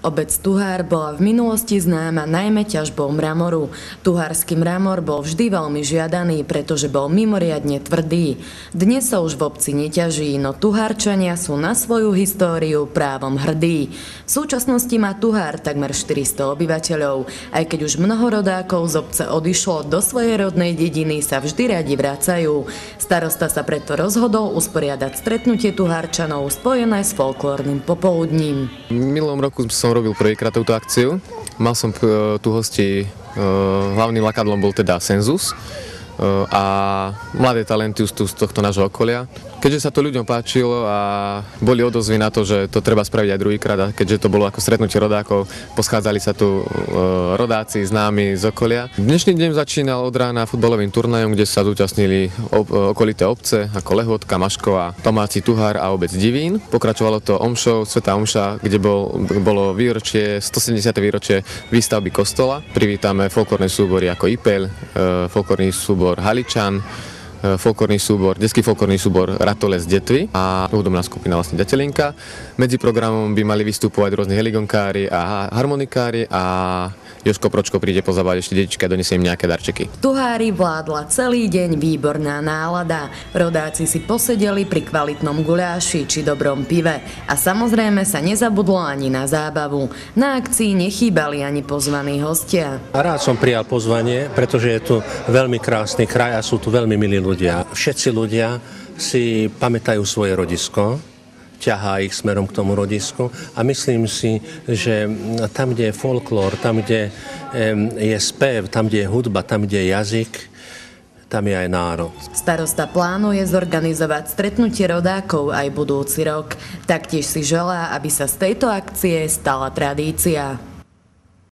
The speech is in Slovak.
Obec Tuhár bola v minulosti známa najmä ťažbou mramoru. Tuhársky mramor bol vždy veľmi žiadaný, pretože bol mimoriadne tvrdý. Dnes sa už v obci neťaží, no Tuhárčania sú na svoju históriu právom hrdí. V súčasnosti má Tuhár takmer 400 obyvateľov. Aj keď už mnoho rodákov z obce odišlo, do svojej rodnej dediny sa vždy radi vracajú. Starosta sa preto rozhodol usporiadať stretnutie Tuhárčanov spojené s folklórnym popoludním. V minulom roku som robil prvýkrát túto akciu. Mal som tu hosti, hlavným lakadlom bol teda Senzus a mladé talenty z tohto nášho okolia. Keďže sa to ľuďom páčilo a boli odozvy na to, že to treba spraviť aj druhýkrát, a keďže to bolo ako stretnutie rodákov, poschádzali sa tu rodáci, známi z okolia. Dnešný deň začínal od rána futbalovým turnajom, kde sa zúčastnili okolité obce ako Lehotka, Maškova, Tomáci, Tuhár a obec Divín. Pokračovalo to omšou, svätá omša, kde bolo výročie, 170. výročie výstavby kostola. Privítame folklórne súbory ako Ipeľ, folklórny súbor Haličan, detský folklórny súbor Ratole z Detvy a hudobná skupina vlastne Ďatelinka. Medzi programom by mali vystupovať rôzni heligonkári a harmonikári a Jožko Pročko príde pozabávať ešte detičky a donesie im nejaké darčeky. V Tuhári vládla celý deň výborná nálada. Rodáci si posedeli pri kvalitnom guľáši či dobrom pive a samozrejme sa nezabudlo ani na zábavu. Na akcii nechýbali ani pozvaní hostia. Rád som prijal pozvanie, pretože je tu veľmi krásny kraj a sú tu veľmi milí ľudia. Všetci ľudia si pamätajú svoje rodisko, ťahá ich smerom k tomu rodisku a myslím si, že tam, kde je folklór, tam, kde je spev, tam, kde je hudba, tam, kde je jazyk, tam je aj národ. Starosta plánuje zorganizovať stretnutie rodákov aj budúci rok. Taktiež si želá, aby sa z tejto akcie stala tradícia.